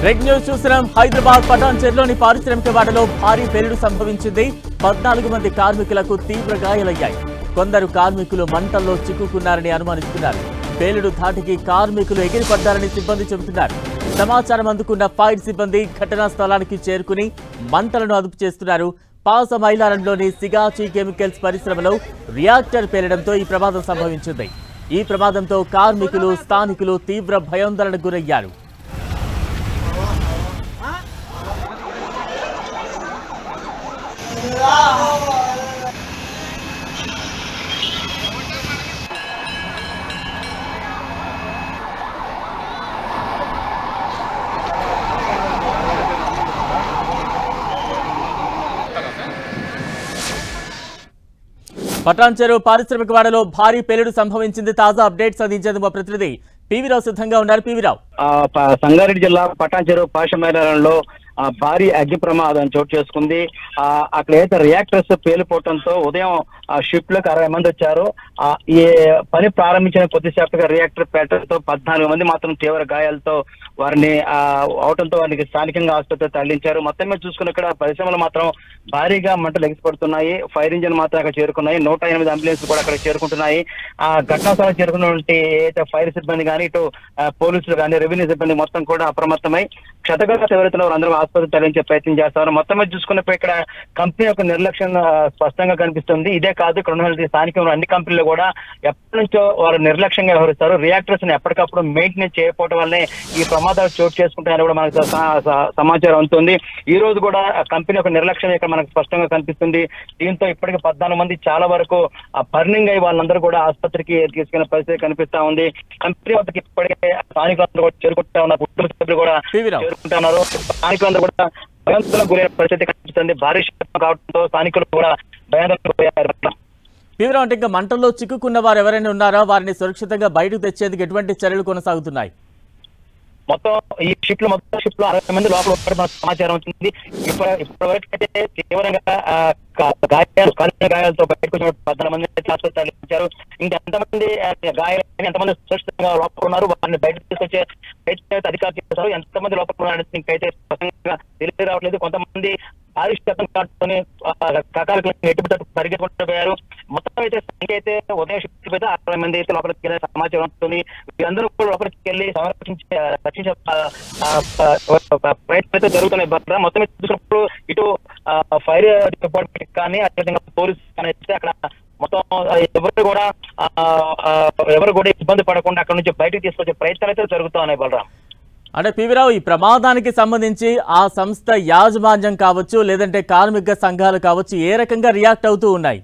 Red news చూస్తున్నాం. హైదరాబాద్ పటాన్చెరులోని పారిశ్రామిక వాడలో భారీ పేలుడు సంభవించింది. 14 మంది కార్మికులకు తీవ్ర గాయాలయ్యాయి. కొందరు కార్మికులు మంటల్లో చిక్కుకున్నారని అనుమానిస్తున్నారు. పేలుడు ధాటికి కార్మికులు ఎగిరిపడ్డారని సిబ్బంది చెబుతున్నారు. సమాచారం అందుకున్న ఫైర్ సిబ్బంది ఘటనా స్థలానికి చేరుకుని మంటలను అదుపు చేస్తున్నారు. పాస మైలారంలోని సిగాచి కెమికల్స్ పరిశ్రమలో రియాక్టర్ పేలడంతో ఈ ప్రమాదం సంభవించింది. ఈ ప్రమాదంతో కార్మికులు, స్థానికులు తీవ్ర భయాందోళనకు గురయ్యారు. పటాన్చెరు పారిశ్రామిక వాడలో భారీ పేలుడు సంభవించింది. తాజా అప్డేట్స్ అందించేందుకు మా ప్రతినిధి పివిరావు సిద్ధంగా ఉన్నారు. పివిరావు, సంగారెడ్డి జిల్లా పటాన్చెరు పాషమైలారంలో భారీ అగ్ని ప్రమాదం చోటు చేసుకుంది. అక్కడ అయితే రియాక్టర్స్ పేలిపోవడంతో ఉదయం షిఫ్ట్ లకు 60 మంది వచ్చారు. ఈ పని ప్రారంభించిన కొద్దిసేపటిగా రియాక్టర్ పేలడంతో 14 మంది మాత్రం తీవ్ర గాయాలతో వారిని అవడంతో వారికి స్థానికంగా ఆసుపత్రికి తరలించారు. మొత్తం మీద చూసుకున్న ఇక్కడ పరిశ్రమలు మాత్రం భారీగా మంటలు ఎగిసిపడుతున్నాయి. ఫైర్ ఇంజిన్ మాత్రం అక్కడ చేరుకున్నాయి. 108 అంబులెన్స్ కూడా అక్కడ చేరుకుంటున్నాయి. ఘటనా స్థలం చేరుకున్నటువంటి ఫైర్ సిబ్బంది కానీ, ఇటు పోలీసులు కానీ, రెవెన్యూ సిబ్బంది మొత్తం కూడా అప్రమత్తమై క్షతగాత్రులు ఎవరైతే అందరూ ఆసుపత్రికి తరలించే ప్రయత్నం చేస్తారు. మొత్తం మీద చూసుకున్నప్పుడు ఇక్కడ కంపెనీ యొక్క నిర్లక్ష్యం స్పష్టంగా కనిపిస్తుంది. ఇదే కాదు, ఇక్కడ ఉన్న స్థానికంగా అన్ని కంపెనీలు కూడా ఎప్పటి నుంచో వారు నిర్లక్ష్యంగా వ్యవహరిస్తారు. రియాక్టర్స్ ని ఎప్పటికప్పుడు మెయింటెనెన్స్ చేయకపోవడం వల్లే ఈ ప్రమాదాలు చోటు చేసుకుంటాయని కూడా మనకు సమాచారం అందుతుంది. ఈ రోజు కూడా కంపెనీ యొక్క నిర్లక్ష్యం ఇక్కడ మనకు స్పష్టంగా కనిపిస్తుంది. దీంతో ఇప్పటికి 14 మంది చాలా వరకు బర్నింగ్ అయ్యి వాళ్ళందరూ కూడా ఆసుపత్రికి తీసుకునే పరిస్థితి కనిపిస్తా ఉంది. కంపెనీ వద్దకు ఇప్పటికే స్థానికులందరూ కూడా చేరుకుంటా ఉన్నారు. కుటుంబ సభ్యులు కూడా చేరుకుంటున్నారు. స్థానికులందరూ కూడా భయాందోళనకు గురైన పరిస్థితి కనిపిస్తుంది. భారీ శబ్దం కావడంతో స్థానికులు కూడా భయాందోళనకు గురయ్యారు. పివిరావు, అంటే ఇంకా మంటల్లో చిక్కుకున్న వారు ఎవరైనా ఉన్నారా? వారిని సురక్షితంగా బయటకు తెచ్చేందుకు ఎటువంటి చర్యలు కొనసాగుతున్నాయి? మొత్తం ఈ షిఫ్ట్ లో 60 మంది లోపల సమాచారం వచ్చింది. ఇప్పటివరకు అయితే తీవ్రంగా గాయాలతో బయటకు వచ్చిన 14 మంది ఆసుపత్రి తరలించారు. ఇంకెంతమంది ఎంతమంది సురక్షితంగా లోపల ఉన్నారు, వారిని బయటకు తీసుకొచ్చే ప్రయత్నం అధికారులు చేస్తారు. ఎంతమంది లోపల ఉన్నారని ఇంకైతే స్పష్టంగా తెలియ రావట్లేదు. కొంతమంది భారీ శబ్దం కాటుకొని కకాలకు ఎట్టుబడి పరిగెత్తుకుంటూ పోయారు. మొత్తం అయితే సంఖ్య అయితే ఉదయం షిఫ్ట్ అయితే 60 మంది అయితే లోపలికి వెళ్ళే సమాచారం ఉంటుంది. వీరందరూ కూడా లోపలికి వెళ్ళి రక్షించే ప్రయత్నం అయితే జరుగుతున్నాయి. మొత్తం చూసినప్పుడు ఇటు ఫైర్ డిపార్ట్మెంట్ కానీ, అదేవిధంగా పోలీసు కానీ అయితే అక్కడ మొత్తం ఎవరు కూడా ఇబ్బంది పడకుండా అక్కడ నుంచి బయటకు తీసుకొచ్చే ప్రయత్నాలు అయితే జరుగుతూ ఉన్నాయి. బలరాం, అంటే పివిరావు, ఈ ప్రమాదానికి సంబంధించి ఆ సంస్థ యాజమాన్యం కావచ్చు, లేదంటే కార్మిక సంఘాలు కావచ్చు, ఏ రకంగా రియాక్ట్ అవుతూ ఉన్నాయి?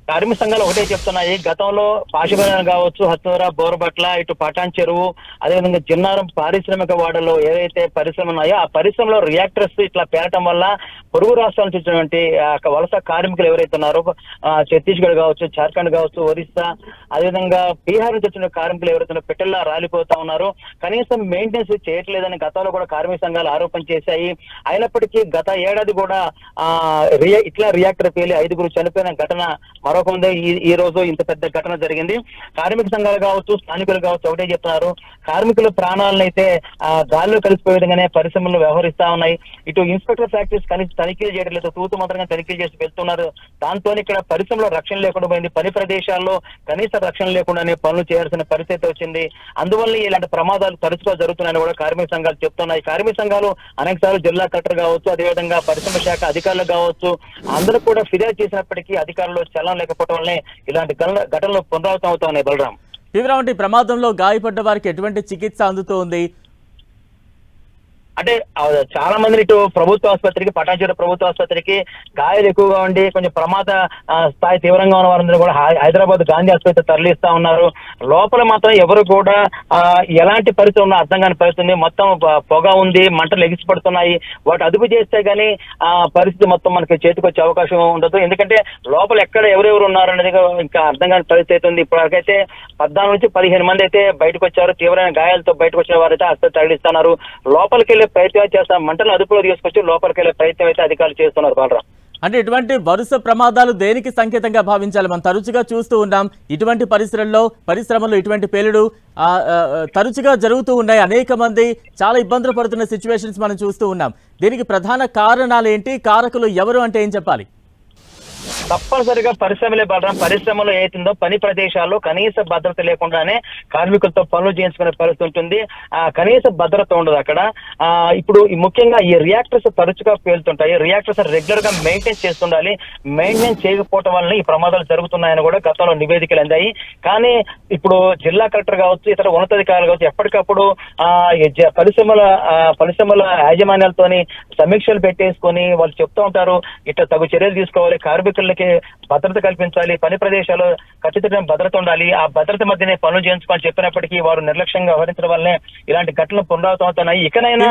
కార్మిక సంఘాలు ఒకటే చెప్తున్నాయి. గతంలో పాషమైలారం కావచ్చు, హత్నూరా, బోరబట్ల, ఇటు పటాన్చెరు, అదేవిధంగా జిన్నారం పారిశ్రామిక వాడలో ఏదైతే పరిశ్రమ ఉన్నాయో ఆ పరిశ్రమలో రియాక్టర్స్ ఇట్లా పేరటం వల్ల పొరుగు రాష్ట్రాల నుంచి వచ్చినటువంటి వలస కార్మికులు ఎవరైతే ఉన్నారో, ఛత్తీస్గఢ్ కావచ్చు, జార్ఖండ్ కావచ్చు, ఒరిస్సా, అదేవిధంగా బీహార్ నుంచి వచ్చిన కార్మికులు ఎవరైతే పెట్టెల్లా రాలిపోతా ఉన్నారు. కనీసం మెయింటెనెన్స్ చేయట్లేదని గతంలో కూడా కార్మిక సంఘాలు ఆరోపణ చేశాయి. అయినప్పటికీ గత ఏడాది కూడా ఇట్లా రియాక్టర్ పేలి 5గురు చనిపోయిన ఘటన మరొక ఉంది. ఈ రోజు ఇంత పెద్ద ఘటన జరిగింది. కార్మిక సంఘాలు కావచ్చు, స్థానికులు కావచ్చు ఒకటే చెప్తున్నారు, కార్మికుల ప్రాణాలను అయితే గాల్లో కలిసిపోయే విధంగానే పరిశ్రమలు వ్యవహరిస్తా ఉన్నాయి. ఇటు ఇన్స్పెక్టర్ ఫ్యాక్టరీస్ తనిఖీలు చేయడం లేదు, తూతు మాత్రంగా తనిఖీలు చేసి వెళ్తున్నారు. దాంతో ఇక్కడ పరిశ్రమలో రక్షణ లేకుండా పోయింది. పని ప్రదేశాల్లో కనీస రక్షణ లేకుండానే పనులు చేయాల్సిన పరిస్థితి వచ్చింది. అందువల్ల ఇలాంటి ప్రమాదాలు తరచుగా జరుగుతున్నాయని కూడా కార్మిక సంఘాలు చెప్తున్నాయి. కార్మిక సంఘాలు అనేక సార్లు జిల్లా కలెక్టర్ కావచ్చు, అదేవిధంగా పరిశ్రమ శాఖ అధికారులు కావచ్చు, అందరూ కూడా ఫిర్యాదు చేసినప్పటికీ అధికారులు చలనం లేకపోవడం వల్లనే ఇలాంటి ఘటనలు పునరావృతం అవుతా ఉన్నాయి. బలరాం, పివిరావు, ప్రమాదంలో గాయపడ్డ వారికి ఎటువంటి చికిత్స అందుతోంది? అంటే చాలా మంది ఇటు ప్రభుత్వ ఆసుపత్రికి, పటాన్చెరు ప్రభుత్వ ఆసుపత్రికి గాయాలు ఎక్కువగా ఉండి కొంచెం ప్రమాద స్థాయి తీవ్రంగా ఉన్న వారందరూ కూడా హైదరాబాద్ గాంధీ ఆసుపత్రి తరలిస్తా ఉన్నారు. లోపల మాత్రం ఎవరు కూడా ఎలాంటి పరిస్థితి ఉన్నా అర్థం కాని పరిస్థితి. మొత్తం పొగ ఉంది, మంటలు ఎగిసిపడుతున్నాయి. వాటి అదుపు చేస్తే గానీ పరిస్థితి మొత్తం మనకి చేతికొచ్చే అవకాశం ఉండదు. ఎందుకంటే లోపల ఎక్కడ ఎవరెవరు ఉన్నారు అనేది ఇంకా అర్థం కాని పరిస్థితి ఉంది. ఇప్పటికైతే 14 నుంచి 15 మంది అయితే బయటకు వచ్చారు. తీవ్రమైన గాయాలతో బయటకు వచ్చిన వారైతే ఆసుపత్రి తరలిస్తున్నారు. లోపలికి ప్రయత్నం చేస్తాం, మంటలను అదుపులో తీసుకొచ్చి లోపలికి వెళ్ళే ప్రయత్నం అయితే అధికారులు చేస్తున్నారు. బాలరాం, అంటే ఇటువంటి వరుస ప్రమాదాలు దేనికి సంకేతంగా భావించాలి? మనం తరచుగా చూస్తూ ఉన్నాం ఇటువంటి పరిశ్రమల్లో ఇటువంటి పేలుడు తరచుగా జరుగుతూ ఉన్నాయి. అనేక మంది చాలా ఇబ్బందులు పడుతున్న సిచ్యువేషన్స్ మనం చూస్తూ ఉన్నాం. దీనికి ప్రధాన కారణాలు ఏంటి, కారకులు ఎవరు అంటే ఏం చెప్పాలి? తప్పనిసరిగా పరిశ్రమలో ఏతుందో పని ప్రదేశాల్లో కనీస భద్రత లేకుండానే కార్మికులతో పనులు చేయించుకునే పరిస్థితి ఉంటుంది. కనీస భద్రత ఉండదు అక్కడ. ఇప్పుడు ముఖ్యంగా ఈ రియాక్టర్స్ తరచుగా పేలుతుంటాయి. రియాక్టర్స్ రెగ్యులర్ గా మెయింటైన్ చేస్తుండాలి. మెయింటైన్ చేయకపోవడం వల్ల ఈ ప్రమాదాలు జరుగుతున్నాయని కూడా గతంలో నివేదికలు అందాయి. కానీ ఇప్పుడు జిల్లా కలెక్టర్ కావచ్చు, ఇతర ఉన్నతాధికారులు కావచ్చు, ఎప్పటికప్పుడు పరిశ్రమల యాజమాన్యాలతోని సమీక్షలు పెట్టేసుకొని వాళ్ళు చెప్తూ ఉంటారు, ఇట్లా తగు చర్యలు తీసుకోవాలి, కార్మికులకి భద్రత కల్పించాలి, పని ప్రదేశాల్లో ఖచ్చితంగా భద్రత ఉండాలి, ఆ భద్రత మధ్యనే పనులు చేయించుకోవాలని చెప్పినప్పటికీ వారు నిర్లక్ష్యంగా వ్యవహరించడం వల్లనే ఇలాంటి ఘటనలు పునరావృతం అవుతున్నాయి. ఇకనైనా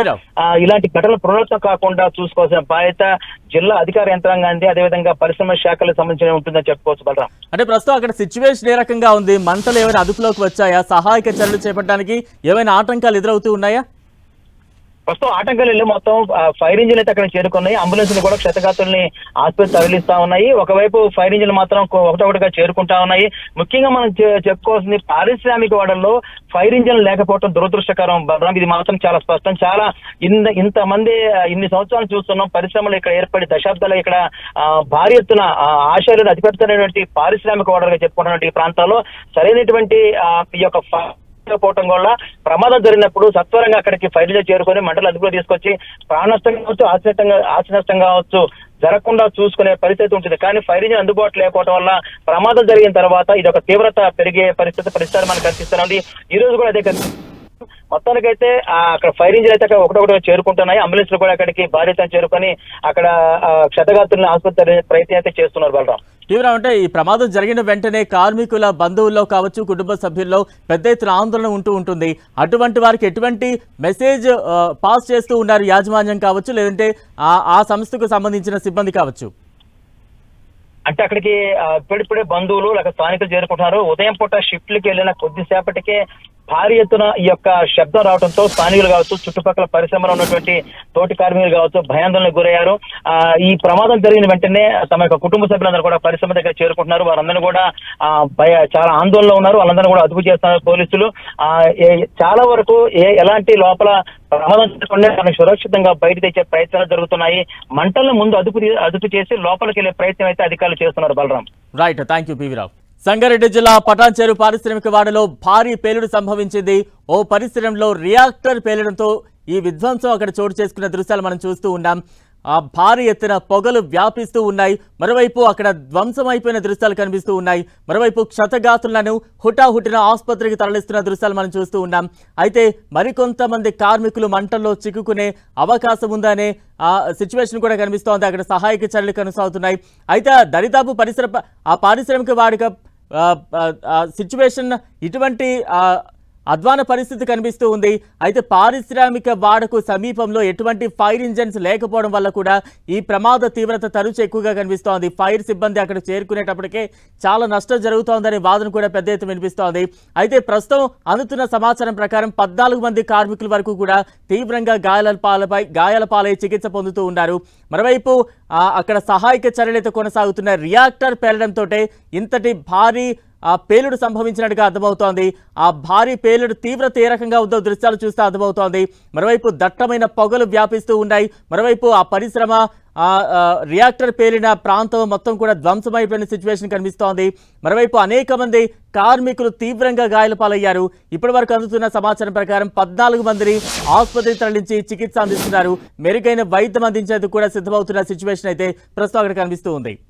ఇలాంటి ఘటనలు పునరావృతం కాకుండా చూసుకోవాల్సిన బాధ్యత జిల్లా అధికార యంత్రాంగాన్ని, అదేవిధంగా పరిశ్రమ శాఖలకు సంబంధించి ఉంటుందని చెప్పుకోవచ్చు. బలరాం, అంటే ప్రస్తుతం అక్కడ సిచ్యువేషన్ ఏ రకంగా ఉంది? మంటలు ఏమైనా అదుపులోకి వచ్చాయా? సహాయక చర్యలు చేపట్టడానికి ఏమైనా ఆటంకాలు ఎదురవుతూ ఉన్నాయా? ప్రస్తుతం ఆటంకాలు మొత్తం ఫైర్ ఇంజిన్ అయితే అక్కడ చేరుకున్నాయి. అంబులెన్స్ కూడా క్షతగాతుల్ని ఆసుపత్రి తరలిస్తా ఉన్నాయి. ఒకవైపు ఫైర్ ఇంజిన్ మాత్రం ఒకటొకటిగా చేరుకుంటా ఉన్నాయి. ముఖ్యంగా మనం చెప్పుకోవాల్సింది పారిశ్రామిక వాడల్లో ఫైర్ ఇంజిన్ లేకపోవడం దురదృష్టకరం. బలరాం, ఇది మాత్రం చాలా స్పష్టం. చాలా ఇంతమంది ఇన్ని సంవత్సరాలు చూస్తున్నాం. పరిశ్రమలు ఇక్కడ ఏర్పడి దశాబ్దాలు ఇక్కడ భారీ ఎత్తున ఆశయాలు అతిపెద్దమైనటువంటి పారిశ్రామిక వాడలుగా చెప్పుకున్నటువంటి ఈ ప్రాంతాల్లో సరైనటువంటి ఈ యొక్క పోవటం వల్ల ప్రమాదం జరిగినప్పుడు సత్వరంగా అక్కడికి ఫైర్ చేరుకొని మంటలు అదుపులో తీసుకొచ్చి ప్రాణ నష్టం కావచ్చు, ఆస్తి నష్టం కావచ్చు జరగకుండా చూసుకునే పరిస్థితి ఉంటుంది. కానీ ఫైర్ ఇంజిన్ అందుబాటులో లేకపోవడం వల్ల ప్రమాదం జరిగిన తర్వాత ఇది ఒక తీవ్రత పెరిగే పరిస్థితి మనకు కనిపిస్తుంది. ఈ రోజు కూడా అదే మొత్తానికైతే అక్కడ ఫైర్ ఇంజిన్ అయితే ఒకటొకటిగా చేరుకుంటున్నాయి. అంబులెన్స్ కూడా అక్కడికి భారీగా చేరుకొని అక్కడ క్షతగాతుల్ని ఆసుపత్రి ప్రయత్నం అయితే చేస్తున్నారు. బలరాం, తీవ్రం అంటే ఈ ప్రమాదం జరిగిన వెంటనే కార్మికుల బంధువుల్లో కావచ్చు, కుటుంబ సభ్యుల్లో పెద్ద ఎత్తున ఆందోళన ఉంటుంది. అటువంటి వారికి ఎటువంటి మెసేజ్ పాస్ చేస్తూ ఉన్నారు యాజమాన్యం కావచ్చు, లేదంటే ఆ సంస్థకు సంబంధించిన సిబ్బంది కావచ్చు? అంటే అక్కడికి ఇప్పుడిప్పుడే బంధువులు లేక స్థానికులు చేరుకుంటున్నారు. ఉదయం పూట షిఫ్ట్లకి వెళ్ళిన కొద్దిసేపటికే భారీ ఎత్తున ఈ యొక్క శబ్దం రావడంతో స్థానికులు కావచ్చు, చుట్టుపక్కల పరిశ్రమలో ఉన్నటువంటి తోటి కార్మికులు కావచ్చు భయాందోళనకు గురయ్యారు. ఈ ప్రమాదం జరిగిన వెంటనే తమ యొక్క కుటుంబ సభ్యులందరూ కూడా పరిశ్రమ దగ్గర చేరుకుంటున్నారు. వారందరూ కూడా చాలా ఆందోళనలో ఉన్నారు. వాళ్ళందరూ కూడా అదుపు చేస్తున్నారు పోలీసులు. చాలా వరకు ఎలాంటి లోపల ప్రమాదం జరగకుండా మనకు సురక్షితంగా బయట తెచ్చే ప్రయత్నాలు జరుగుతున్నాయి. మంటలను ముందు అదుపు చేసి లోపలికి వెళ్లే ప్రయత్నం అయితే అధికారులు చేస్తున్నారు. Balaram, right, thank you PV Rao. Sangareddy జిల్లా పటాన్చెరు పారిశ్రామిక వాడలో భారీ పేలుడు సంభవించింది. ఓ పరిశ్రమలో రియాక్టర్ పేలడంతో ఈ విధ్వంసం అక్కడ చోటు చేసుకున్న దృశ్యాలు మనం చూస్తూ ఉన్నాం. భారీ ఎత్తున పొగలు వ్యాపిస్తూ ఉన్నాయి. మరోవైపు అక్కడ ధ్వంసమైపోయిన దృశ్యాలు కనిపిస్తూ ఉన్నాయి. మరోవైపు క్షతగాతులను హుటాహుటిన ఆసుపత్రికి తరలిస్తున్న దృశ్యాలు మనం చూస్తూ ఉన్నాం. అయితే మరికొంతమంది కార్మికులు మంటల్లో చిక్కుకునే అవకాశం ఉందనే సిచ్యువేషన్ కూడా కనిపిస్తోంది. అక్కడ సహాయక చర్యలు కొనసాగుతున్నాయి. అయితే దరిదాపు పారిశ్రామిక వాడిక సిచ్యువేషన్ ఇటువంటి అధ్వాన పరిస్థితి కనిపిస్తూ ఉంది. అయితే పారిశ్రామిక వాడకు సమీపంలో ఎటువంటి ఫైర్ ఇంజన్స్ లేకపోవడం వల్ల కూడా ఈ ప్రమాద తీవ్రత తరచు ఎక్కువగా కనిపిస్తోంది. ఫైర్ సిబ్బంది అక్కడ చేరుకునేటప్పటికే చాలా నష్టం జరుగుతోందనే వాదన కూడా పెద్ద ఎత్తున వినిపిస్తోంది. అయితే ప్రస్తుతం అందుతున్న సమాచారం ప్రకారం 14 మంది కార్మికుల వరకు కూడా తీవ్రంగా గాయాల పాలై చికిత్స పొందుతూ ఉన్నారు. మరోవైపు అక్కడ సహాయక చర్యలైతే కొనసాగుతున్న రియాక్టర్ పేలడంతో ఇంతటి భారీ పేలుడు సంభవించినట్టుగా అర్థమవుతోంది. ఆ భారీ పేలుడు తీవ్రత ఏ రకంగా ఉందో దృశ్యాలు చూస్తే అర్థమవుతోంది. మరోవైపు దట్టమైన పొగలు వ్యాపిస్తూ ఉన్నాయి. మరోవైపు ఆ పరిశ్రమ రియాక్టర్ పేలిన ప్రాంతం మొత్తం కూడా ధ్వంసమైపోయిన సిచ్యువేషన్ కనిపిస్తోంది. మరోవైపు అనేక మంది కార్మికులు తీవ్రంగా గాయాల పాలయ్యారు. ఇప్పటి వరకు అందుతున్న సమాచారం ప్రకారం 14 మందిని ఆసుపత్రికి తరలించి చికిత్స అందిస్తున్నారు. మెరుగైన వైద్యం అందించేందుకు కూడా సిద్ధమవుతున్న సిచ్యువేషన్ అయితే ప్రస్తుతం అక్కడ కనిపిస్తూ ఉంది.